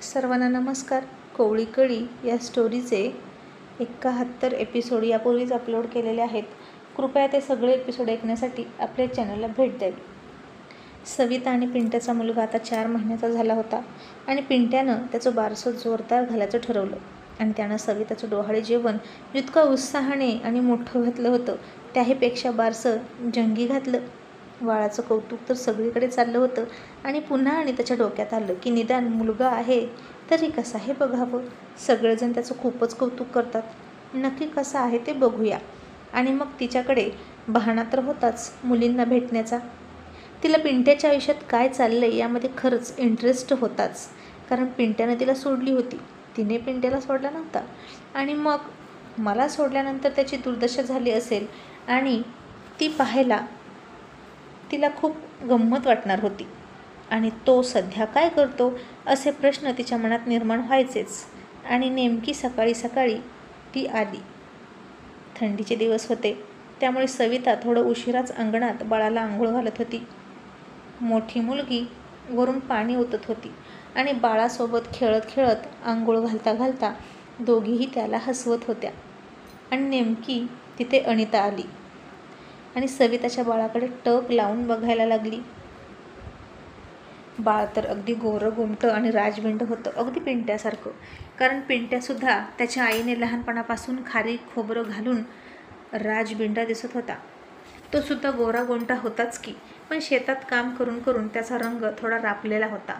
सर्वांना नमस्कार. कोवळी कळी या स्टोरीचे 71 एपिसोड यापूर्वीच अपलोड केलेले आहेत. कृपया ते सगळे एपिसोड ऐकण्यासाठी आपल्या चॅनलला भेट द्यावी. सविता आणि पिंट्याचा मुलगा आता 4 महिन्याचा झाला होता आणि पिंट्यानं त्याचं बारसं जोरदार घालायचं ठरवलं आणि त्यानं सविताचं डोहाळे जेवण जितकं उत्साहाने आणि मोठं घातलं होतं त्याहीपेक्षा बारसं जंगी घातलं. बाळाचं कौतुक तर सगळीकडे चाललं होतं आणि पुन्हा आणि त्याच्या डोक्यात आलं की निदान मुलगा आहे तरी कसा आहे बघावं. सगळेजण त्याचं खूपच कौतुक करतात, नक्की कसा आहे ते बघूया. आणि मग तिच्याकडे बहाणा तर होताच मुलींना भेटण्याचा. तिला पिंट्याच्या आयुष्यात काय चाललं आहे यामध्ये खरंच इंटरेस्ट होताच, कारण पिंट्यानं तिला सोडली होती, तिने पिंट्याला सोडला नव्हता. आणि मग मला सोडल्यानंतर त्याची दुर्दशा झाली असेल आणि ती पाहायला तिला खूप गंमत वाटणार होती. आणि तो सध्या काय करतो असे प्रश्न तिच्या मनात निर्माण व्हायचेच. आणि नेमकी सकाळी सकाळी ती आली. थंडीचे दिवस होते, त्यामुळे सविता थोडं उशिराच अंगणात बाळाला आंघोळ घालत होती. मोठी मुलगी वरून पाणी ओतत होती आणि बाळासोबत खेळत खेळत आंघोळ घालता घालता दोघीही त्याला हसवत होत्या. आणि नेमकी तिथे अनिता आली आणि सविताच्या बाळाकडे टक लावून बघायला लागली. बाळ तर अगदी गोरं गोमटं आणि राजबिंड होतं, अगदी पिंट्यासारखं. कारण पिंट्यासुद्धा त्याच्या आईने लहानपणापासून खारी खोबरं घालून राजबिंडा दिसत होता. तो सुद्धा गोरा गोमटा होताच की, पण शेतात काम करून करून त्याचा रंग थोडा रापलेला होता.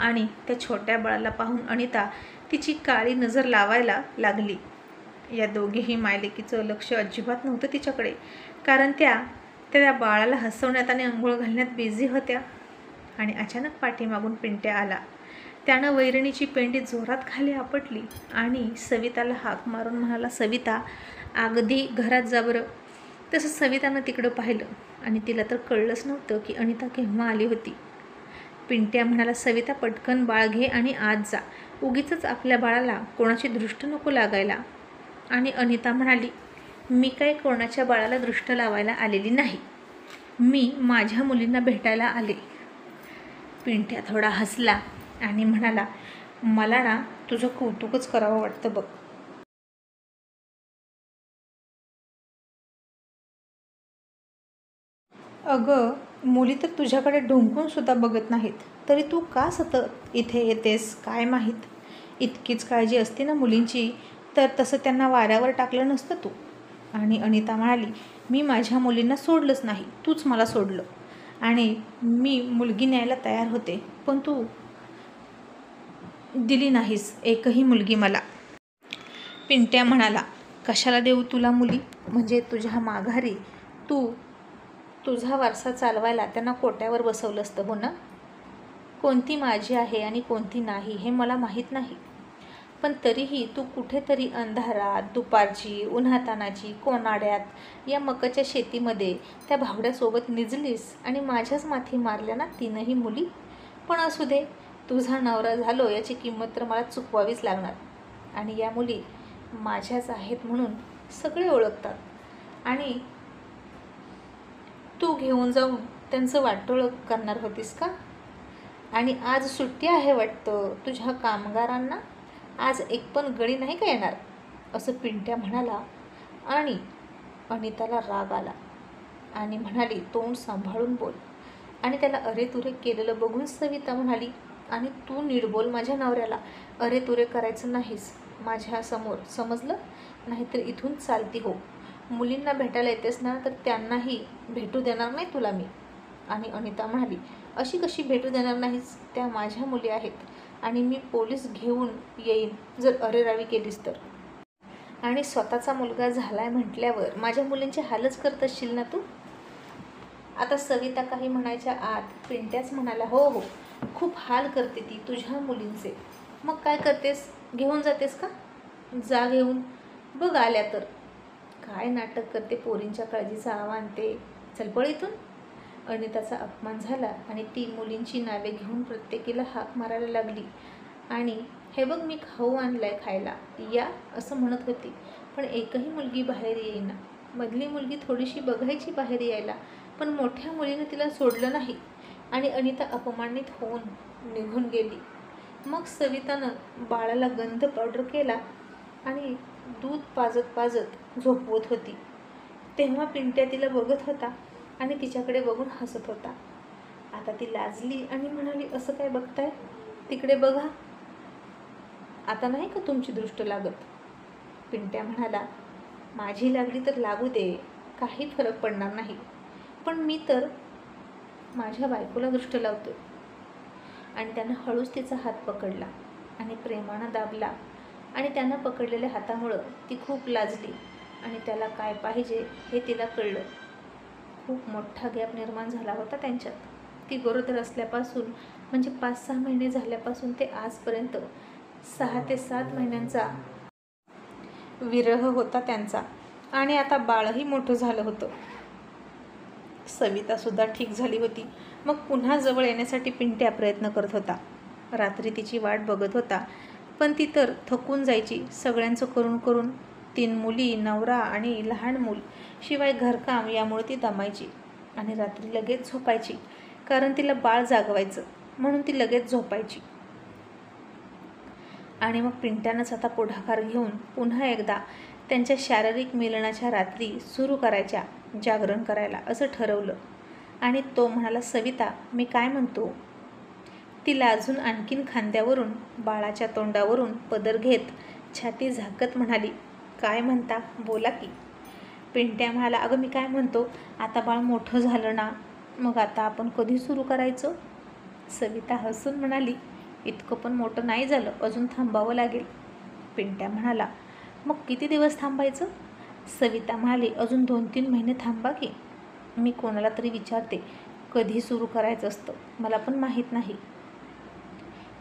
आणि त्या छोट्या बाळाला पाहून अनिता तिची काळी नजर लावायला लागली. या दोघीही मायलेकीचं लक्ष अजिबात नव्हतं तिच्याकडे, कारण त्या बाळाला हसवण्यात आणि अंघोळ घालण्यात बिझी होत्या. आणि अचानक पाठीमागून पिंट्या आला. त्यानं वैरणीची पेंडी जोरात खाली आपटली आणि सविताला हाक मारून म्हणाला, सविता अगदी घरात जा बरं. तसं सवितानं तिकडं पाहिलं आणि तिला तर कळलंच नव्हतं की अनिता केव्हा आली होती. पिंट्या म्हणाला, सविता पटकन बाळ घे आणि आत जा, उगीचच आपल्या बाळाला कोणाची दृष्ट नको लागायला. आणि अनिता म्हणाली, मी काय कोणाच्या बाळाला दृष्ट लावायला आलेली नाही, मी माझ्या मुलींना भेटायला आले. पिंट्या थोडा हसला आणि म्हणाला, मला ना तुझं कौतुकच करावं वाटतं बघ. अगं, मुली तर तुझ्याकडे ढुंकून सुद्धा बघत नाहीत, तरी तू का सतत इथे येतेस काय माहीत. इतकीच काळजी असते ना मुलींची तर तसं त्यांना वाऱ्यावर टाकलं नसतं तू. आणि अनिता म्हणाली, मी माझ्या मुलींना सोडलंच नाही, तूच मला सोडलं. आणि मी मुलगी न्यायला तयार होते, पण तू दिली नाहीस एकही मुलगी मला. पिंट्या म्हणाला, कशाला देऊ तुला मुली, म्हणजे तुझ्या माघारी तुझा वारसा चालवायला त्यांना कोट्यावर बसवलं असतं हो ना. कोणती माझी आहे आणि कोणती नाही हे मला माहीत नाही, पण तरीही तू कुठेतरी अंधारात दुपारची उन्हातानाची कोनाड्यात या मकाच्या शेतीमध्ये त्या भावड्यासोबत निजलीस आणि माझ्याच माथी मारल्या ना 3ही मुली. पण असू दे, तुझा नवरा झालो याची किंमत तर मला चुकवावीच लागणार. आणि या मुली माझ्याच आहेत म्हणून सगळे ओळखतात. आणि तू घेऊन जाऊन त्यांचं वाटोळं करणार होतीस का. आणि आज सुट्टी आहे वाटतं तुझ्या कामगारांना, आज एक पण गडी नाही का येणार, असं पिंट्या म्हणाला. आणि अनिताला राग आला आणि म्हणाली, तोंड सांभाळून बोल. आणि त्याला अरेतुरे केलेलं बघून सविता म्हणाली, आणि तू नीट बोल माझ्या नवऱ्याला, अरेतुरे करायचं नाहीस माझ्यासमोर, समजलं. नाहीतर इथून चालती हो. मुलींना भेटायला येतेस ना तर त्यांनाही भेटू देणार नाही तुला मी. आणि अनिता म्हणाली, अशी कशी भेटू देणार नाहीस, त्या माझ्या मुली आहेत आणि मी पोलीस घेऊन येईन जर अरेरावी केलीस तर. आणि स्वतःचा मुलगा झालाय म्हटल्यावर माझ्या मुलींचे हालच करत असशील ना तू. आता सविता काही म्हणायच्या आत पिंट्याच म्हणाला, हो हो, खूप हाल करते ती तुझ्या मुलींचे. मग काय करतेस, घेऊन जातेस का, जा घेऊन बघ, आल्या तर. काय नाटक करते, पोरींच्या काळजीचं आव्हान ते, चलपळ इथून. अनिताचा अपमान झाला आणि ती मुलींची नावे घेऊन प्रत्येकीला हाक मारायला लागली. आणि हे बघ मी खाऊ आणलाय खायला या असं म्हणत होती, पण एकही मुलगी बाहेर येईना. मधली मुलगी थोडीशी बघायची बाहेर यायला, पण मोठ्या मुलीने तिला सोडलं नाही. आणि अनिता अपमानित होऊन निघून गेली. मग सवितानं बाळाला गंध पावडर केला आणि दूध पाजत पाजत झोपवत होती. तेव्हा पिंट्या तिला बघत होता आणि तिच्याकडे बघून हसत होता. आता ती लाजली आणि म्हणाली, असं काय बघताय, तिकडे बघा, आता नाही का तुमची दृष्ट लागत. पिंट्या म्हणाला, माझी लागली तर लागू दे, काही फरक पडणार नाही, पण मी तर माझ्या बायकोला दृष्ट लावतो. आणि त्यानं हळूच तिचा हात पकडला आणि प्रेमानं दाबला आणि त्यानं पकडलेल्या हातामुळं ती खूप लाजली आणि त्याला काय पाहिजे हे तिला कळलं. खूप मोठा गॅप निर्माण झाला होता त्यांच्यात. ती गरोदर असल्यापासून म्हणजे 5-6 महिने झाल्यापासून ते आजपर्यंत 6 ते 7 महिन्यांचा विरह होता त्यांचा. आणि आता बाळही मोठं झालं होतं. सवितासुद्धा ठीक झाली होती. मग पुन्हा जवळ येण्यासाठी पिंट्या प्रयत्न करत होता. रात्री तिची वाट बघत होता, पण ती तर थकून जायची सगळ्यांचं करून करून. 3 मुली, नवरा आणि लहान मूल, शिवाय घरकाम यामुळे ती दमायची आणि रात्री लगेच झोपायची, कारण तिला बाळ जागवायचं म्हणून ती लगेच झोपायची. आणि मग पिंट्यानंच आता पुढाकार घेऊन पुन्हा एकदा त्यांच्या शारीरिक मिलनाच्या रात्री सुरू करायच्या, जागरण करायला असं ठरवलं. आणि तो म्हणाला, सविता, मी काय म्हणतो. तिला अजून आणखीन खांद्यावरून बाळाच्या तोंडावरून पदर घेत छाती झाकत म्हणाली, काय म्हणता, बोला की. पिंट्या म्हणाला, अगं मी काय म्हणतो, आता बाळ मोठं झालं ना, मग आता आपण कधी सुरू करायचं. सविता हसून म्हणाली, इतकं पण मोठं नाही झालं, अजून थांबावं लागेल. पिंट्या म्हणाला, मग किती दिवस थांबायचं. सविता म्हणाली, अजून 2-3 महिने थांबा की. मी कोणाला तरी विचारते कधी सुरू करायचं असतं, मला पण माहीत नाही.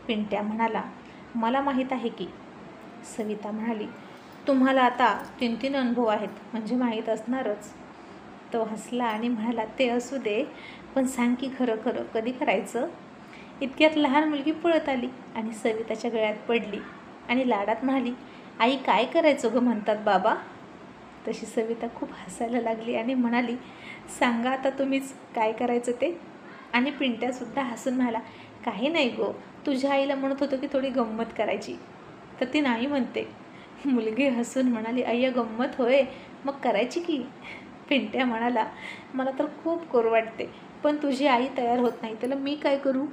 पिंट्या म्हणाला, मला माहीत आहे की. सविता म्हणाली, तुम्हाला आता 3-3 अनुभव आहेत म्हणजे माहीत असणारच. तो हसला आणि म्हणाला, ते असू दे, पण सांग की खरं खरं कधी करायचं. इतक्यात लहान मुलगी पळत आली आणि सविताच्या गळ्यात पडली आणि लाडात म्हणाली, आई काय करायचं गं म्हणतात बाबा. तशी सविता खूप हसायला लागली आणि म्हणाली, सांगा आता तुम्हीच काय करायचं ते. आणि पिंट्यासुद्धा हसून म्हणाला, काही नाही गो, तुझ्या आईला म्हणत होतं की थोडी गंमत करायची, तर ती नाही म्हणते. मुलगी हसून म्हणाली, अय्या गंमत होय, मग करायची की. पिंट्या म्हणाला, मला तर खूप करू वाटते, पण तुझी आई तयार होत नाही, त्याला मी काय करू.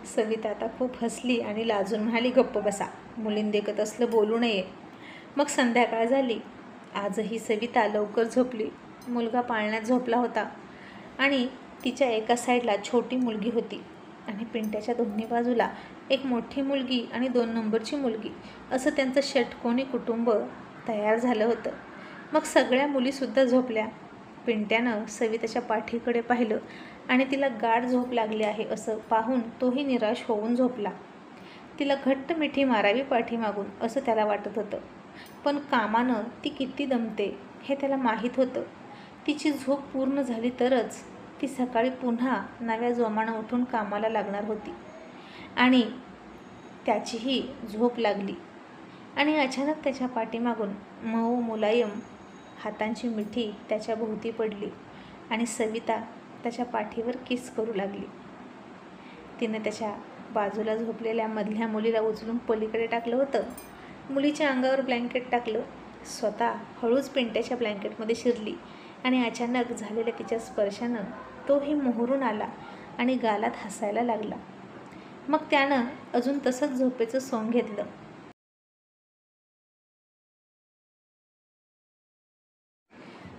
सविता आता खूप हसली आणि लाजून म्हणाली, गप्प बसा, मुलींदेखत असलं बोलू नये. मग संध्याकाळ झाली. आजही सविता लवकर झोपली. मुलगा पाळण्यात झोपला होता आणि तिच्या एका साईडला छोटी मुलगी होती आणि पिंट्याच्या दोन्ही बाजूला एक मोठी मुलगी आणि 2 नंबरची मुलगी, असं त्यांचं षटकोनी कुटुंब तयार झालं होतं. मग सगळ्या मुलीसुद्धा झोपल्या. पिंट्यानं सविताच्या पाठीकडे पाहिलं आणि तिला गाढ झोप लागली आहे असं पाहून तोही निराश होऊन झोपला. तिला घट्ट मिठी मारावी पाठीमागून असं त्याला वाटत होतं, पण कामानं ती किती दमते हे त्याला माहीत होतं. तिची झोप पूर्ण झाली तरच ती सकाळी पुन्हा नव्या जोमानं उठून कामाला लागणार होती. आणि त्याचीही झोप लागली आणि अचानक त्याच्या पाठीमागून मऊ मुलायम हातांची मिठी त्याच्या भोवती पडली आणि सविता त्याच्या पाठीवर किस करू लागली. तिने त्याच्या बाजूला झोपलेल्या मधल्या मुलीला उचलून पलीकडे टाकलं होतं. मुलीच्या अंगावर ब्लँकेट टाकलं. स्वतः हळूच पिंट्याच्या ब्लँकेटमध्ये शिरली आणि अचानक झालेल्या तिच्या स्पर्शानं तोही मोहरून आला आणि गालात हसायला लागला. मग त्यानं अजून तसंच झोपेचं सोंग घेतलं.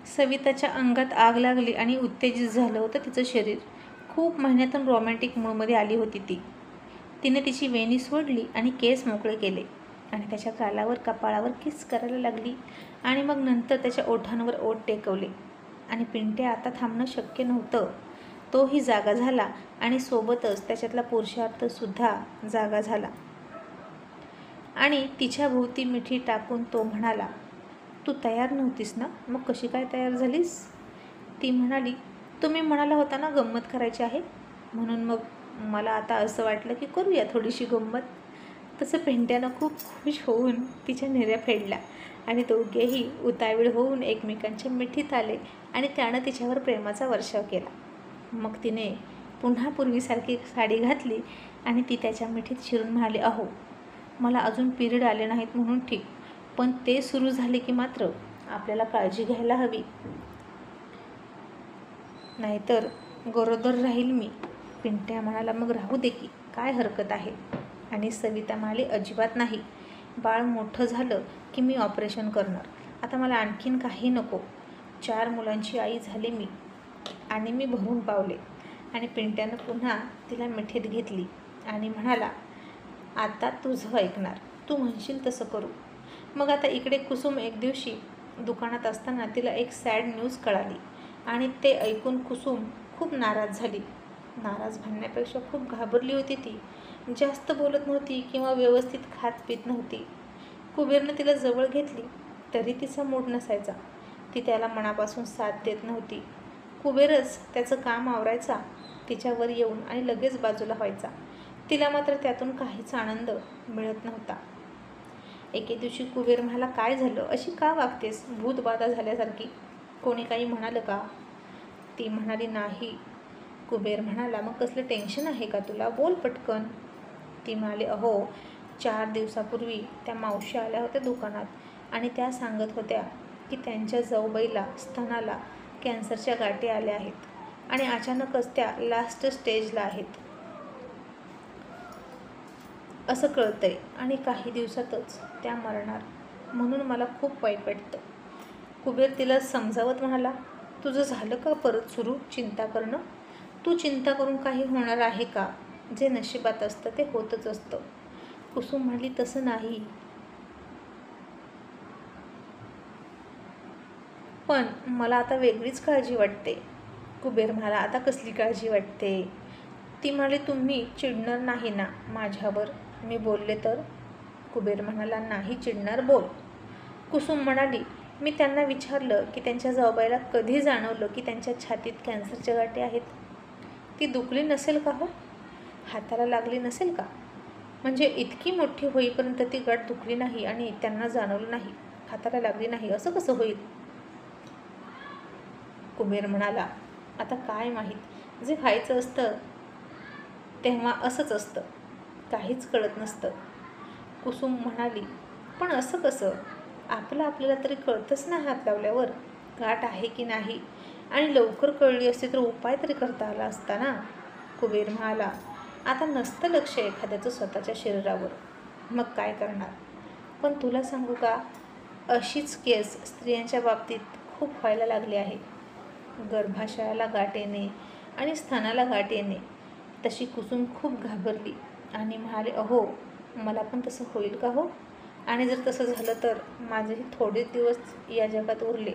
सविताच्या अंगात आग लागली आणि उत्तेजित झालं होतं तिचं शरीर. खूप महिन्यातून रोमॅन्टिक मूडमध्ये आली होती ती. तिने तिची वेणी सोडली आणि केस मोकळे केले आणि त्याच्या गालावर कपाळावर किस करायला लागली आणि मग नंतर त्याच्या ओठांवर ओठ टेकवले. आणि पिंट्या आता थांबणं शक्य नव्हतं. तोही जागा झाला आणि सोबतच त्याच्यातला पुरुषार्थसुद्धा जागा झाला. आणि तिच्या भोवती मिठी टाकून तो म्हणाला, तू तयार नव्हतीस ना, मग कशी काय तयार झालीस. ती म्हणाली, तुम्ही म्हणाला होता ना गंमत करायची आहे, म्हणून मग मला आता असं वाटलं की करूया थोडीशी गंमत. तसं पिंट्यानं खूप खुश होऊन तिच्या निर्या फेडल्या आणि दोघेही उतावीळ होऊन एकमेकांच्या मिठीत आले आणि त्यानं तिच्यावर प्रेमाचा वर्षाव केला. मग तिने पुन्हा पूर्वीसारखी साडी घातली आणि ती त्याच्या मिठीत शिरून म्हणाली, अहो मला अजून पिरियड आले नाहीत म्हणून ठीक, पण ते सुरू झाले की मात्र आपल्याला काळजी घ्यायला हवी, नाहीतर गरोदर राहील मी. पिंट्या म्हणाला, मग राहू दे की, काय हरकत आहे. आणि सविता म्हणाली, अजिबात नाही. बाळ मोठं झालं की मी ऑपरेशन करणार. आता मला आणखीन काही नको. 4 मुलांची आई झाली मी आणि मी भरून पावले. आणि पिंट्यानं पुन्हा तिला मिठीत घेतली आणि म्हणाला, आता तुझं ऐकणार, तू म्हणशील तसं करू. मग आता इकडे कुसुम एक दिवशी दुकानात असताना तिला एक सॅड न्यूज कळाली आणि ते ऐकून कुसुम खूप नाराज झाली. नाराज म्हणण्यापेक्षा खूप घाबरली होती ती. जास्त बोलत नव्हती किंवा व्यवस्थित खात पित नव्हती. कुबेरनं तिला जवळ घेतली तरी तिचा मूड नसायचा. ती त्याला मनापासून साथ देत नव्हती. कुबेरच त्याचं काम आवरायचा तिच्यावर येऊन आणि लगेच बाजूला व्हायचा. तिला मात्र त्यातून काहीच आनंद मिळत नव्हता. एके दिवशी कुबेर म्हणाला, काय झालं, अशी का वागतेस भूतबाधा झाल्यासारखी? कोणी काही म्हणालं का? ती म्हणाली, नाही. कुबेर म्हणाला, मग कसलं टेन्शन आहे का तुला, बोल पटकन. ती म्हणाली, अहो 4 दिवसापूर्वी त्या मावशी आल्या होत्या दुकानात आणि त्या सांगत होत्या की त्यांच्या जाऊबाईला स्तनाला कॅन्सरच्या गाठी आल्या आहेत आणि अचानकच त्या लास्ट स्टेजला आहेत असं कळतंय आणि काही दिवसातच त्या मरणार, म्हणून मला खूप वाईट वाटतं. कुबेर तिला समजावत म्हणाला, तुझं झालं का परत सुरू चिंता करणं? तू चिंता करून काही होणार आहे का? जे नशिबात असतं ते होतच असतं. कुसुम म्हणाली, तसं नाही. पण मला आता वेगळीच काळजी वाटते. कुबेर म्हणाला, आता कसली काळजी वाटते? ती म्हणाली, तुम्ही चिडणार नाही ना माझ्यावर मी बोलले तर? कुबेर म्हणाला, नाही चिडणार, बोल. कुसुम म्हणाली, मी त्यांना विचारलं की त्यांच्या जाऊबाईला कधी जाणवलं की त्यांच्या छातीत कॅन्सरच्या गाठी आहेत? ती दुखली नसेल का हो? हाताला लागली नसेल का? म्हणजे इतकी मोठी होईपर्यंत ती गाठ दुखली नाही आणि त्यांना जाणवलं नाही, हाताला लागली नाही, असं कसं होईल? कुबेर म्हणाला, आता काय माहीत, जे व्हायचं असतं तेव्हा असंच असतं, काहीच कळत नसतं. कुसुम म्हणाली, पण असं कसं? आपल्याला तरी कळतंच ना हात लावल्यावर गाठ आहे की नाही, आणि लवकर कळली असती तर उपाय तरी करता आला असता ना. कुबेर म्हणाला, आता नसतं लक्ष एखाद्याचं स्वतःच्या शरीरावर, मग काय करणार? पण तुला सांगू का, अशीच केस स्त्रियांच्या बाबतीत खूप व्हायला लागली आहे. गर्भाशयाला गाठ येणे आणि स्तनाला गाठ येणे. तशी कुसुम खूप घाबरली आणि म्हणाले, अहो मला पण तसं होईल का हो? आणि जर तसं झालं तर माझेही थोडेच दिवस या जगात उरले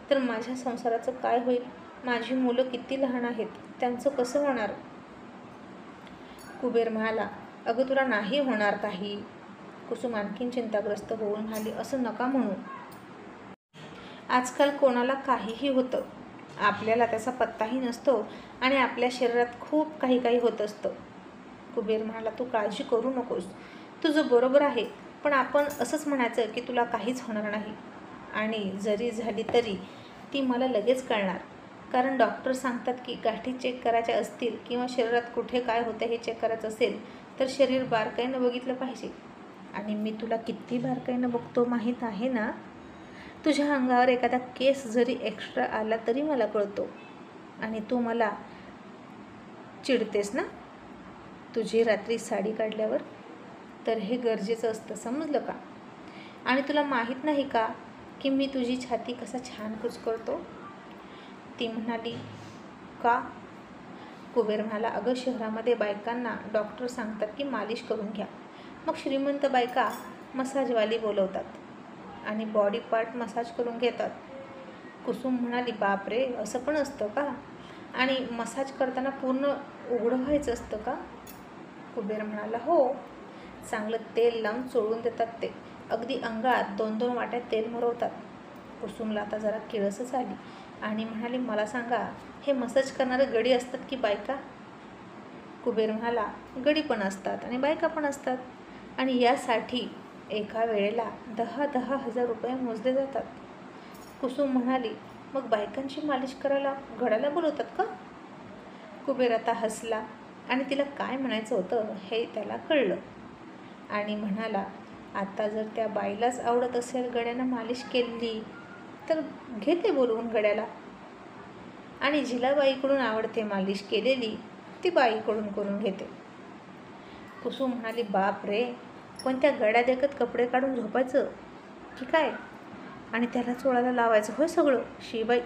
तर माझ्या संसाराचं काय होईल? माझी मुलं किती लहान आहेत, त्यांचं कसं होणार? कुबेर म्हणाला, अगं तुला नाही होणार काही. कुसुम आणखीन चिंताग्रस्त होऊन म्हणाली, असं नका म्हणू. आजकाल कोणाला काहीही होतं, आपल्याला त्याचा पत्ताही नसतो आणि आपल्या शरीरात खूप काही होत असतं. कुबेर म्हणाला, तू काळजी करू नकोस, तुझं बरोबर आहे, पण आपण असंच म्हणायचं की तुला काहीच होणार नाही, आणि जरी झाली तरी ती मला लगेच कळणार, कारण डॉक्टर सांगतात की गाठी चेक करायच्या असतील किंवा शरीरात कुठे काय होतं हे चेक करायचं असेल तर शरीर बारकाईनं बघितलं पाहिजे. आणि मी तुला किती बारकाईनं बघतो माहीत आहे ना. तुझ्या अंगावर एखादा केस जरी एक्स्ट्रा आला तरी मला कळतो, आणि तू मला चिडतेस ना तुझी रात्री साडी काढल्यावर, तर हे गरजेचं असतं, समजलं का? आणि तुला माहीत नाही का की मी तुझी छाती कसा छान कुचकळतो? ती म्हणाली, का? कुबेर म्हणाला, अगं शहरामध्ये बायकांना डॉक्टर सांगतात की मालिश करून घ्या, मग श्रीमंत बायका मसाजवाली बोलवतात आणि बॉडी पार्ट मसाज करून घेतात. कुसुम म्हणाली, बापरे, असं पण असतं का? आणि मसाज करताना पूर्ण उघडं व्हायचं असतं का? कुबेर म्हणाला, हो, चांगलं तेल लावून चोळून देतात ते, अगदी अंगात 2-2 वाट्या तेल मुरवतात. कुसुमला आता जरा किळसच आली आणि म्हणाली, मला सांगा, हे मसाज करणारे गडी असतात की बायका? कुबेर म्हणाला, गडी पण असतात आणि बायका पण असतात, आणि यासाठी एका वेळेला 10-10 हजार रुपये मोजले जातात. कुसुम म्हणाली, मग बायकांची मालिश करायला गड्याला बोलवतात का? कुबेर आता हसला आणि तिला काय म्हणायचं होतं हे त्याला कळलं आणि म्हणाला, आता जर त्या बाईलाच आवडत असेल गड्यानं मालिश केली तर घेते बोलवून गड्याला, आणि जिला बाईकडून आवडते मालिश केलेली ती बाईकडून करून घेते. कुसुम म्हणाली, बाप रे, पण त्या गड्या देखत कपडे काढून झोपायचं की काय आणि त्याला चोळायला लावायचं होय सगळं? शिबाई.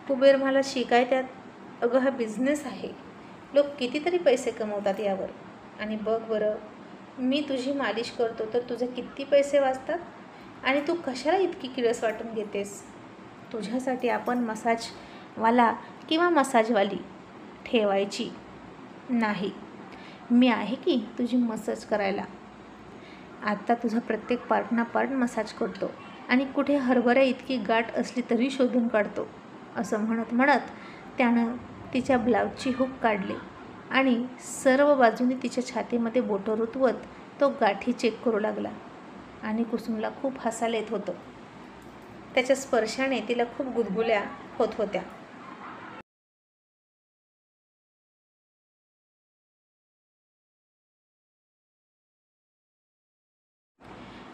कुबेर म्हणाला, शिकाय त्यात? अगं हा बिझनेस आहे, लोक कितीतरी पैसे कमवतात यावर. आणि बघ बरं, मी तुझी मालिश करतो तर तुझे किती पैसे वाचतात आणि तू कशाला इतकी किळस वाटून घेतेस? तुझ्यासाठी आपण मसाजवाला किंवा मसाजवाली ठेवायची नाही. मी आहे की तुझी मसाज करायला. आता तुझा प्रत्येक पार्टना पार्ट मसाज करतो आणि कुठे हरभऱ्या इतकी गाठ असली तरी शोधून काढतो. असं म्हणत म्हणत त्यानं तिच्या ब्लाऊजची हुक काढली आणि सर्व बाजूने तिच्या छातीमध्ये बोटं रुतवत तो गाठी चेक करू लागला. आणि कुसुमला खूप हसायला येत होतं. त्याच्या स्पर्शाने तिला खूप गुदगुल्या होत होत्या.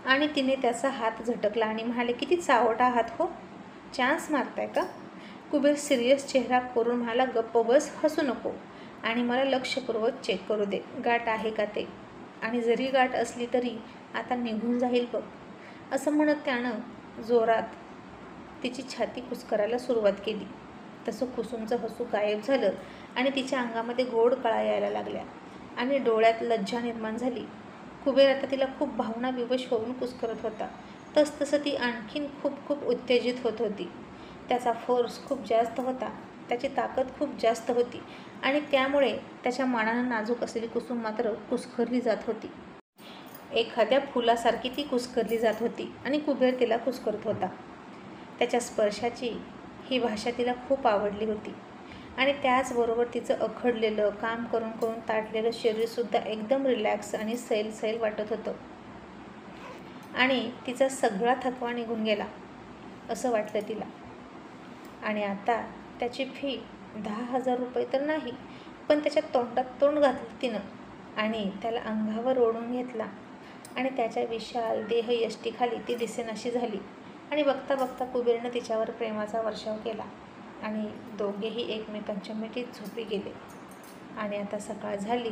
आणि तिने त्याचा हात झटकला आणि म्हणाले, किती चावट आहात हो, चान्स मारताय का? कुबेर सिरियस चेहरा करून म्हणाला, गप्प बस, हसू नको आणि मला लक्षपूर्वक चेक करू दे, गाठ आहे का ते, आणि जरी गाठ असली तरी आता निघून जाईल बघ. असं म्हणत त्यानं जोरात तिची छाती कुस्करायला सुरुवात केली. तसं कुसुमचं हसू गायब झालं आणि तिच्या अंगामध्ये गोड कळा यायला लागल्या आणि डोळ्यात लज्जा निर्माण झाली. कुबेर आता तिला खूप भावनाविवश होऊन कुस्करत होता. तसतसं ती आणखीन खूप खूप उत्तेजित होत होती. त्याचा फोर्स खूप जास्त होता, त्याची ताकद खूप जास्त होती आणि त्यामुळे त्याच्या मानानं नाजूक असलेली कुसुम मात्र कुस्करली जात होती. एखाद्या फुलासारखी ती कुस्करली जात होती आणि कुबेर तिला कुस्करत होता. त्याच्या स्पर्शाची ही भाषा तिला खूप आवडली होती आणि त्याचबरोबर तिचं अखडलेलं, काम करून करून ताटलेलं शरीरसुद्धा एकदम रिलॅक्स आणि सैल सैल वाटत होतं आणि तिचा सगळा थकवा निघून गेला असं वाटलं तिला. आणि आता त्याची फी 10,000 रुपये तर नाही, पण त्याच्या तोंडात तोंड घातलं तिनं आणि त्याला अंगावर ओढून घेतला आणि त्याच्या विशाल देह यष्टीखाली ती दिसेनाशी झाली. आणि बघता बघता कुबेरनं तिच्यावर प्रेमाचा वर्षाव केला आणि दोघेही एकमेकांच्या मिठीत झोपी गेले. आणि आता सकाळ झाली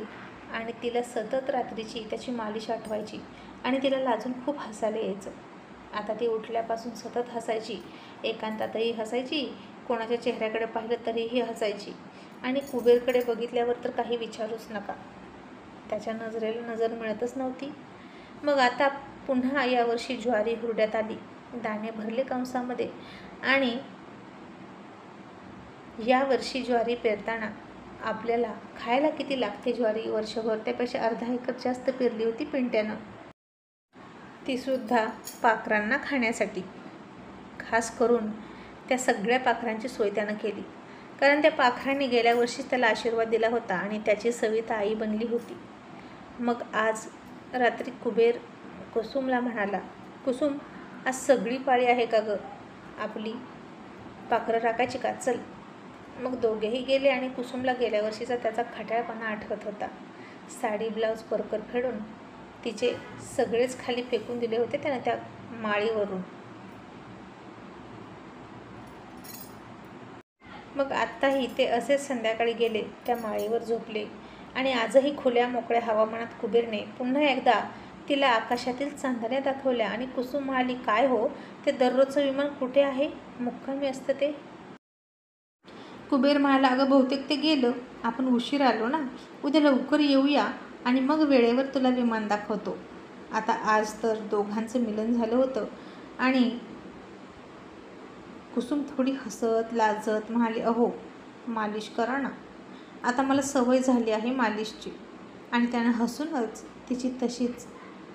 आणि तिला सतत रात्रीची त्याची मालिश आठवायची आणि तिला लाजून खूप हसायला यायचं. आता ती उठल्यापासून सतत हसायची, एकांतातही हसायची, कोणाच्या चेहऱ्याकडे पाहिलं तरीही हसायची आणि कुबेरकडे बघितल्यावर तर काही विचारूच नका, त्याच्या नजरेला नजर मिळतच नव्हती. मग आता पुन्हा यावर्षी ज्वारी हुरड्यात आली, दाणे भरले कंसामध्ये आणि यावर्षी ज्वारी पेरताना आपल्याला खायला किती लागते ज्वारी वर्षभर, त्यापेक्षा अर्धा एकर जास्त पेरली होती पिंट्यानं, तीसुद्धा पाखरांना खाण्यासाठी. खास करून त्या सगळ्या पाखरांची सोय त्यानं केली, कारण त्या पाखरांनी गेल्या वर्षीच त्याला आशीर्वाद दिला होता आणि त्याची सविता आई बनली होती. मग आज रात्री कुबेर कुसुमला म्हणाला, कुसुम, आज सगळी पाळी आहे का गं आपली, पाखरं राखायची का, चल. मग दोघेही गेले आणि कुसुमला गेल्या वर्षीचा त्याचा खट्याळपणा आठवत होता. साडी ब्लाऊज परकर फेडून तिचे सगळेच खाली फेकून दिले होते त्यानं त्या माळीवरून. मग आत्ताही ते असेच संध्याकाळी गेले, त्या माळीवर झोपले आणि आजही खुल्या मोकळ्या हवामानात कुबेरने पुन्हा एकदा तिला आकाशातील चांदण्या दाखवल्या आणि कुसुम म्हणाली, काय हो, ते दररोजचं विमान कुठे आहे, मुक्कामी असतं ते? कुबेर म्हणाला, अगं बहुतेक ते गेलं, आपण उशीर आलो ना, उद्या लवकर येऊया आणि मग वेळेवर तुला विमान दाखवतो. आता आज तर दोघांचं मिलन झालं होतं. आणि कुसुम थोडी हसत लाजत म्हणाली, अहो मालिश करा ना, आता मला सवय झाली आहे मालिशची. आणि त्यानं हसूनच तिची तशीच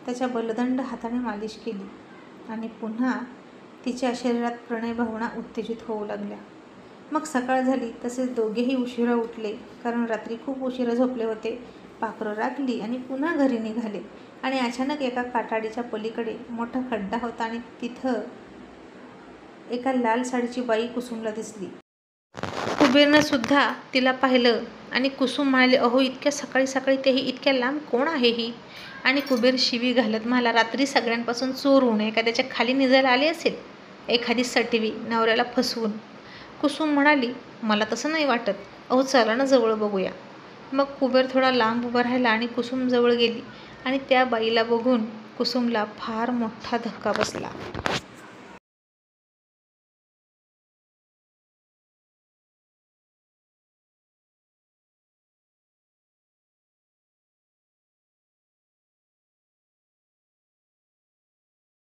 त्याच्या बलदंड हाताने मालिश केली आणि पुन्हा तिच्या शरीरात प्रणय भावना उत्तेजित होऊ लागल्या. मग सकाळ झाली, तसेच दोघेही उशिरा उठले, कारण रात्री खूप उशिरा झोपले होते. पाखरं राखली आणि पुन्हा घरी निघाले आणि अचानक एका काटाडीच्या पलीकडे मोठा खड्डा होता आणि तिथं एका लाल साडीची बाई कुसुमला दिसली. कुबेरनं सुद्धा तिला पाहिलं आणि कुसुम म्हणाले, अहो इतक्या सकाळी सकाळी, तेही इतक्या लांब, कोण आहे ही? आणि कुबेर शिवी घालत म्हणाला, रात्री सगळ्यांपासून चोर होऊन एखाद्याच्या खाली निजायला आली असेल, एखादी सटवी नवऱ्याला फसवून. कुसुम म्हणाली, मला तसं नाही वाटत, अहो चला ना जवळ बघूया. मग कुबेर थोडा लांब उभा राहिला आणि कुसुम जवळ गेली आणि त्या बाईला बघून कुसुमला फार मोठा धक्का बसला.